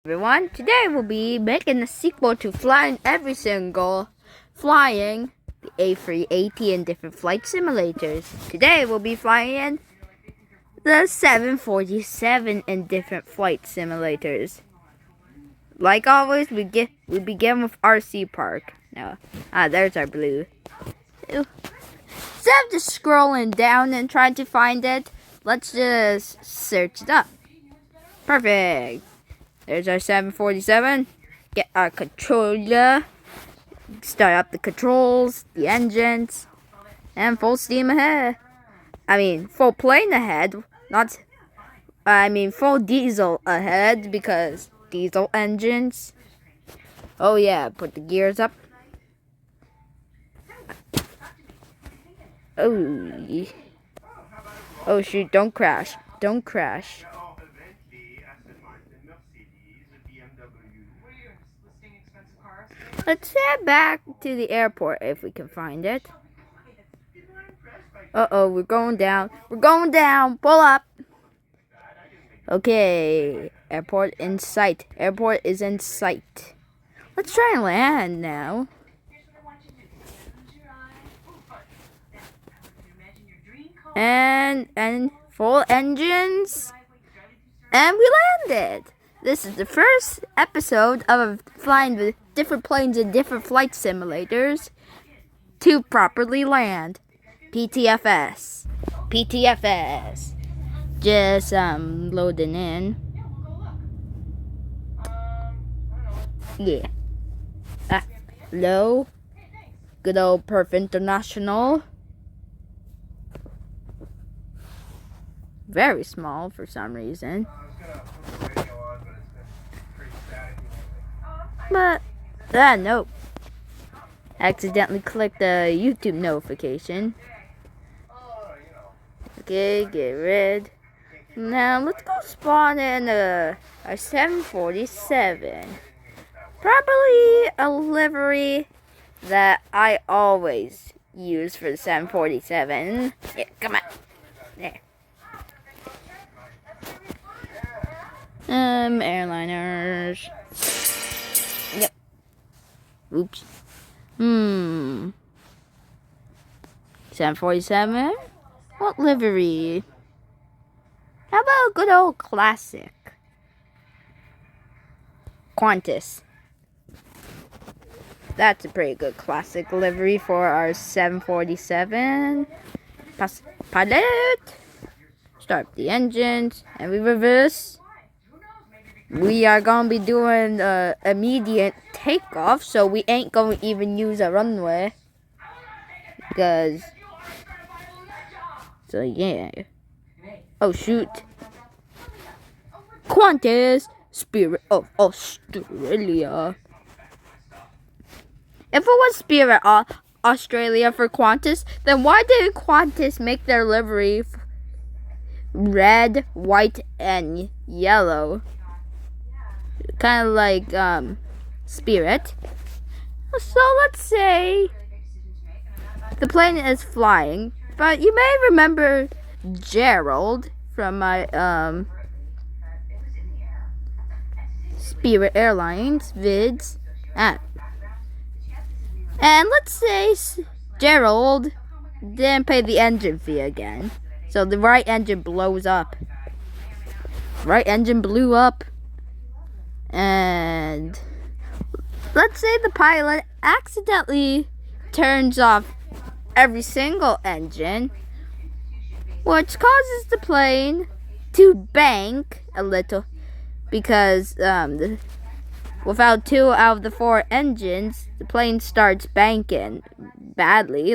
Everyone, today we'll be making a sequel to Flying the A380 in different flight simulators. Today we'll be flying the 747 in different flight simulators. Like always, we begin with RC Park. There's our blue. Instead of just scrolling down and trying to find it, let's just search it up. Perfect. There's our 747. Get our controller. Start up the controls, the engines, and full steam ahead. Full plane ahead. Full diesel ahead because diesel engines. Oh yeah, put the gears up. Oh shoot, don't crash. Don't crash. Let's head back to the airport if we can find it. We're going down. We're going down. Pull up. Okay. Airport in sight. Airport is in sight. Let's try and land now. And full engines. And we landed. This is the first episode of flying with different planes in different flight simulators to properly land. PTFS. PTFS. Just loading in. Yeah. Hello. Good old Perf International. Very small for some reason. But, nope. Accidentally clicked the YouTube notification. Okay, get rid. Now, let's go spawn in our 747. Probably a livery that I always use for the 747. Yeah, come on. There. Airliners. Yep. Oops. 747? What livery? How about a good old classic? Qantas. That's a pretty good classic livery for our 747. Pilot. Start the engines. And we reverse. We are going to be doing immediate takeoff, so we ain't going to even use a runway. So yeah. Oh shoot. Qantas, Spirit of Australia. If it was Spirit of Australia for Qantas, then why did Qantas make their livery red, white, and yellow? Kind of like Spirit. So let's say the plane is flying, but you may remember Gerald from my Spirit Airlines vids. And let's say Gerald didn't pay the engine fee again, so the right engine blows up. Right engine blew up. And let's say the pilot accidentally turns off every single engine, which causes the plane to bank a little because without 2 out of the 4 engines, the plane starts banking badly,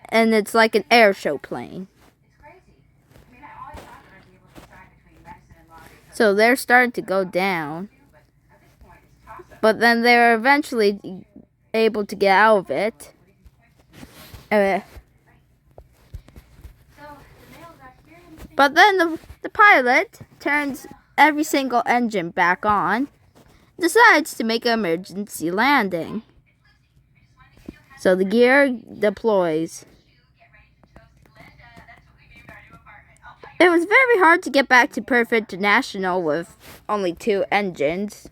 and it's like an air show plane. So they're starting to go down. But then they're eventually able to get out of it. But then the pilot turns every single engine back on, decides to make an emergency landing. So the gear deploys. It was very hard to get back to Perfect International with only 2 engines.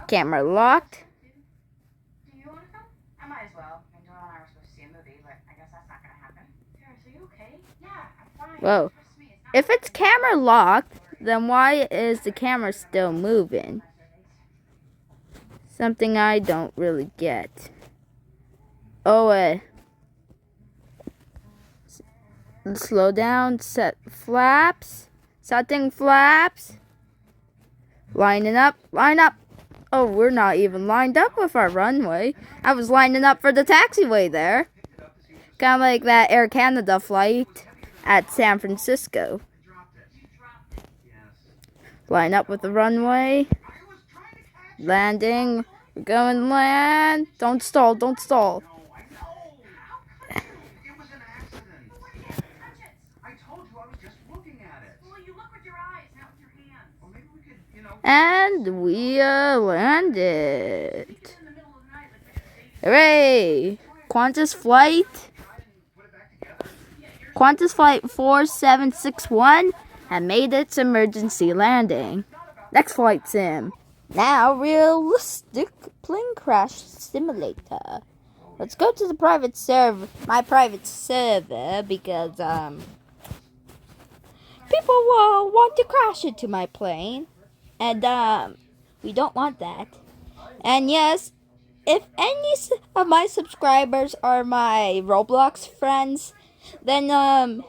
Camera locked. Do you want to come? I might as well. I mean, Doyle and I were supposed to see a movie, but I guess that's not going to happen. Paris, are you okay? Yeah, I'm fine. Whoa. Trust me, it's not If it's camera locked, then why is the camera still moving? Something I don't really get. Oh, slow down, set flaps, setting flaps, lining up, line up. Oh, we're not even lined up with our runway. I was lining up for the taxiway there. Kind of like that Air Canada flight at San Francisco. Line up with the runway. Landing. We're going to land. Don't stall, don't stall. It was an accident. Well, you can't touch it. I told you I was just looking at it. Well, you look with your eyes, not with your hands. Well, maybe we could, And we landed. Hooray! Qantas Flight 4761 had made its emergency landing. Next flight sim. Now, realistic plane crash simulator. Let's go to the private server, my private server, because people will want to crash into my plane, and we don't want that. And yes, if any of my subscribers are my Roblox friends, then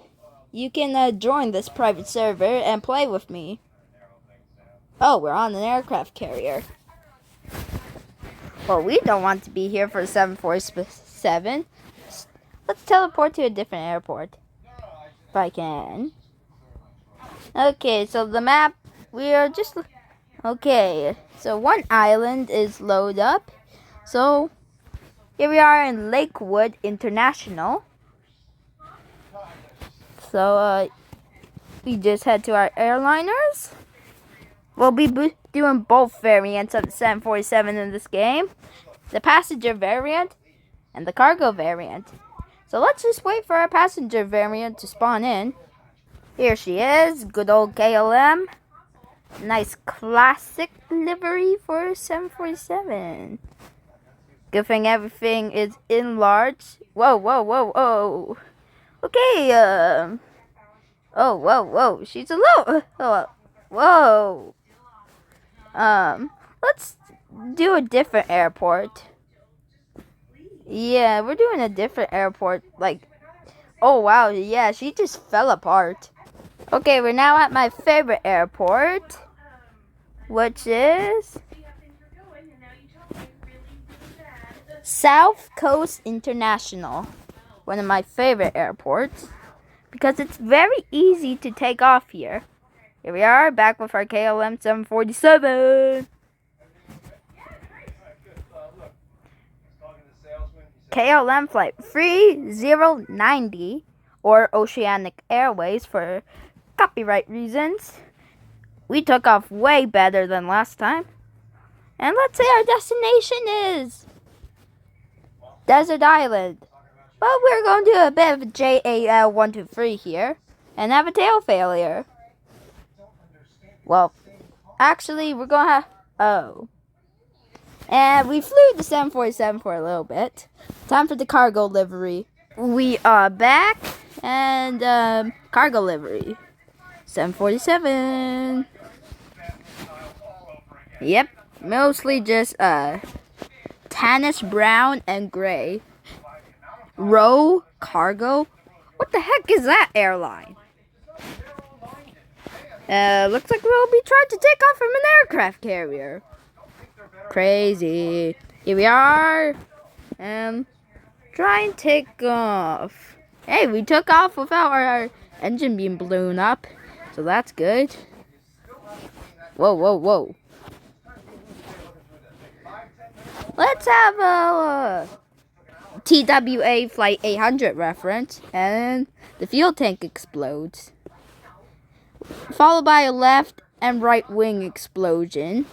you can join this private server and play with me. Oh, we're on an aircraft carrier. Well, we don't want to be here for 747. Let's teleport to a different airport. If I can. Okay, so the map, we are just... Okay, so one island is loaded up. So, here we are in Lakewood International. So, we just head to our airliners. We'll be doing both variants of the 747 in this game. The passenger variant and the cargo variant. So let's just wait for our passenger variant to spawn in. Here she is, good old KLM. Nice classic livery for 747. Good thing everything is in large. Whoa, whoa, whoa, whoa. Okay, oh, whoa, whoa, she's a little, whoa. Let's do a different airport. Yeah, we're doing a different airport. Like, oh wow, yeah, she just fell apart. Okay, we're now at my favorite airport, which is South Coast International. One of my favorite airports because it's very easy to take off here. Here we are, back with our KLM 747. KLM Flight 3090, or Oceanic Airways for copyright reasons. We took off way better than last time. And let's say our destination is Desert Island. But we're going to do a bit of a JAL123 here and have a tail failure. Well, actually, we're going to have... Oh. And we flew the 747 for a little bit. Time for the cargo livery. We are back. And, cargo livery. 747. Yep. Mostly just, tannish brown and gray. Row cargo. What the heck is that airline? Looks like we'll be trying to take off from an aircraft carrier. Crazy. Here we are. Try and take off. Hey, we took off without our engine being blown up. So that's good. Whoa, whoa, whoa. Let's have a TWA Flight 800 reference. And the fuel tank explodes. Followed by a left and right wing explosion.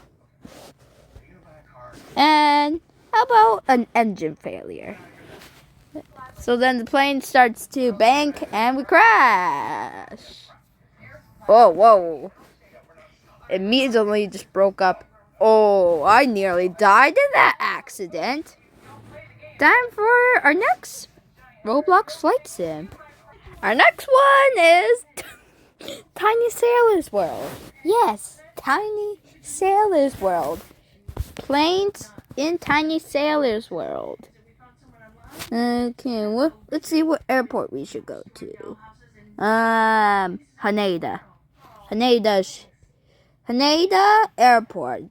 And how about an engine failure? So then the plane starts to bank and we crash. Oh, whoa. Immediately just broke up. Oh, I nearly died in that accident. Time for our next Roblox flight sim. Our next one is Tiny Sailor's World. Yes, Tiny Sailor's World. Planes in Tiny Sailor's World. Okay, well, let's see what airport we should go to. Haneda. Haneda Airport.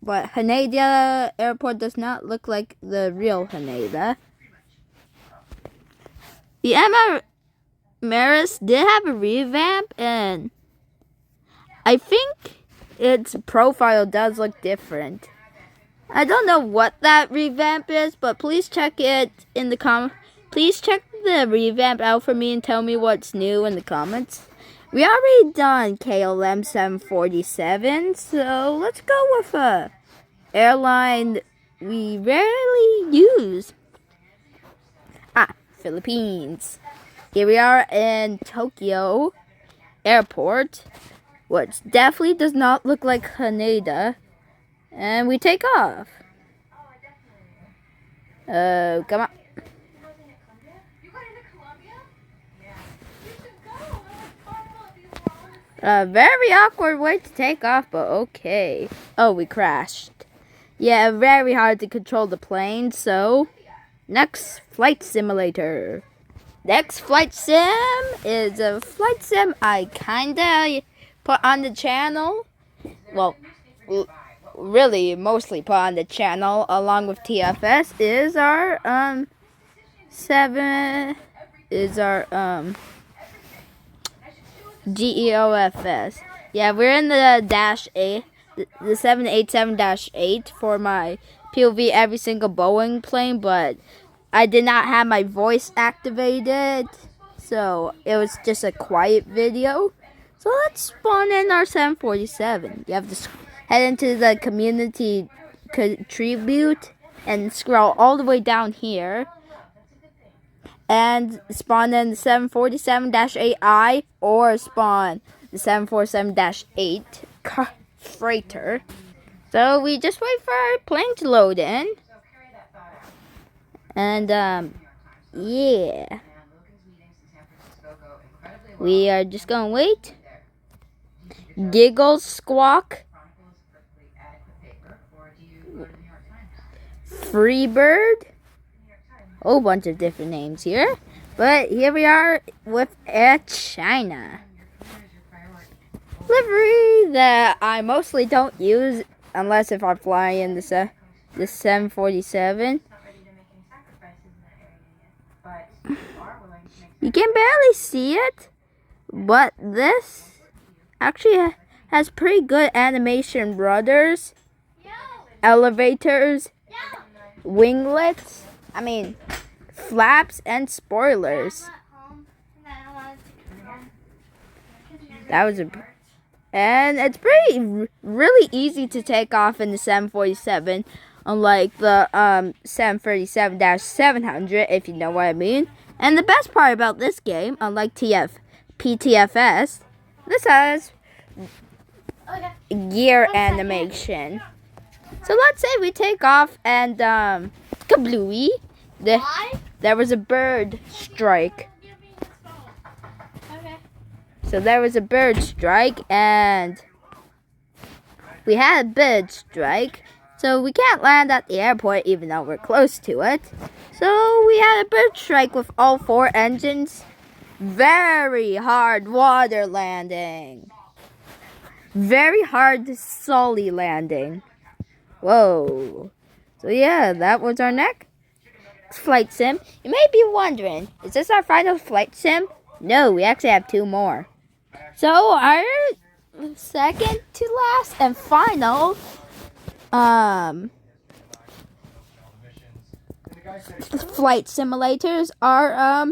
But Haneda Airport does not look like the real Haneda. The Maris did have a revamp, and I think its profile does look different. I don't know what that revamp is, but please check it in the Please check the revamp out for me and tell me what's new in the comments. We already done KLM 747, so let's go with a airline we rarely use. Philippines. Here we are in Tokyo Airport, which definitely does not look like Haneda. And we take off. Come on. A very awkward way to take off, but okay. Oh, we crashed. Yeah, very hard to control the plane, so next flight simulator. Next flight sim is a flight sim I kinda put on the channel. Well, really mostly put on the channel along with TFS is our GEOFS. Yeah, we're in the dash 8, the 787-8 for my POV every single Boeing plane, but I did not have my voice activated, so it was just a quiet video. So let's spawn in our 747. You have to head into the community contribute and scroll all the way down here and spawn in the 747-8i or spawn the 747-8 freighter. So we just wait for our plane to load in. And yeah, we are just gonna wait. Giggle Squawk, Freebird, a whole bunch of different names here. But here we are with Air China livery that I mostly don't use unless if I fly in the 747. You can barely see it, but this actually has pretty good animation rudders, elevators, winglets, flaps, and spoilers. And it's really easy to take off in the 747, unlike the 737-700, if you know what I mean. And the best part about this game, unlike PTFS, this has gear animation. So let's say we take off and kablooey, there was a bird strike. So there was a bird strike, and we had a bird strike, so we can't land at the airport even though we're close to it. So we had a bird strike with all 4 engines. Very hard water landing. Very hard sully landing. Whoa. So yeah, that was our next flight sim. You may be wondering, is this our final flight sim? No, we actually have 2 more. So our second to last and final flight simulators are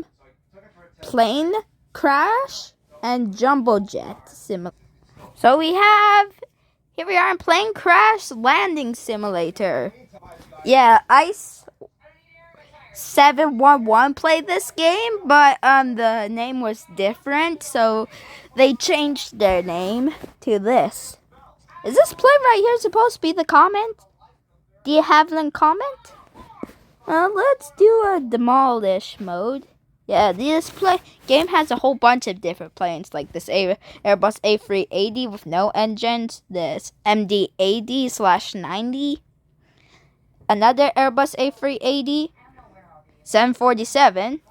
plane crash and jumbo jet simulator. So here we are in plane crash landing simulator. Yeah, 711 played this game, but the name was different, so they changed their name to this. Is this play right here supposed to be the comment? Do you have them comment? Let's do a demolish mode. Yeah, this game has a whole bunch of different planes, like this Airbus A380 with no engines, this MD-80/90, another Airbus A380, 747,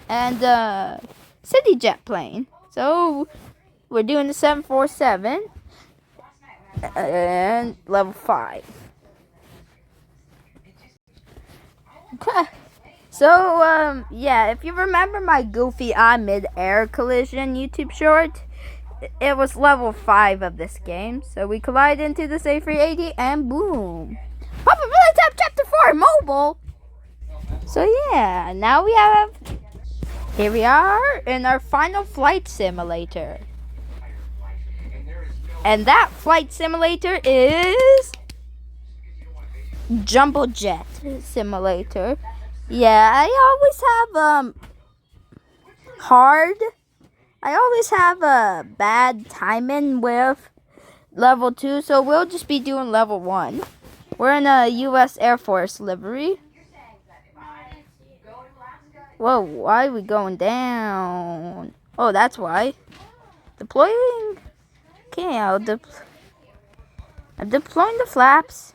and city jet plane. So we're doing the 747 and level 5. Okay. So, yeah, if you remember my goofy eye mid-air collision YouTube short, it was level 5 of this game. So we collide into this A380 and boom. Probability Tap Chapter 4 mobile. So yeah, now here we are in our final flight simulator. And that flight simulator is Jumbo Jet Simulator. Yeah, I always have I always have a bad timing with level 2, so we'll just be doing level 1. We're in a US Air Force livery. Whoa, why are we going down? Oh, that's why. Deploying. Okay, I'm deploying the flaps.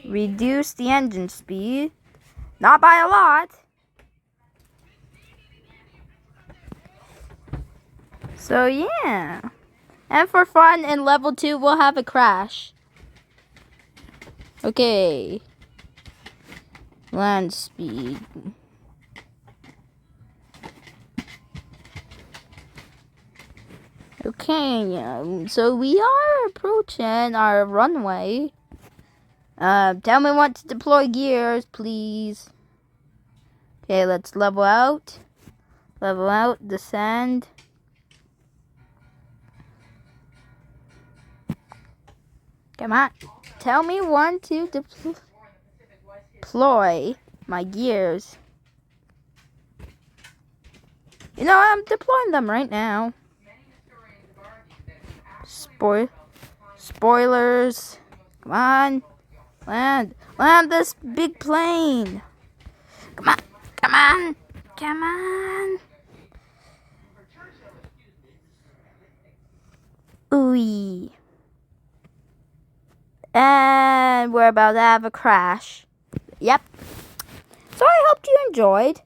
Reduce the engine speed. Not by a lot. So yeah. And for fun, in level 2, we'll have a crash. Okay. Land speed. Okay, so we are approaching our runway. Tell me what to deploy gears, please. Okay, let's level out. Level out, descend. Come on. Tell me when to deploy my gears. You know, I'm deploying them right now. Spoilers. Come on. Land this big plane. Come on. Come on. Come on. Ooh. And we're about to have a crash. Yep. So I hope you enjoyed.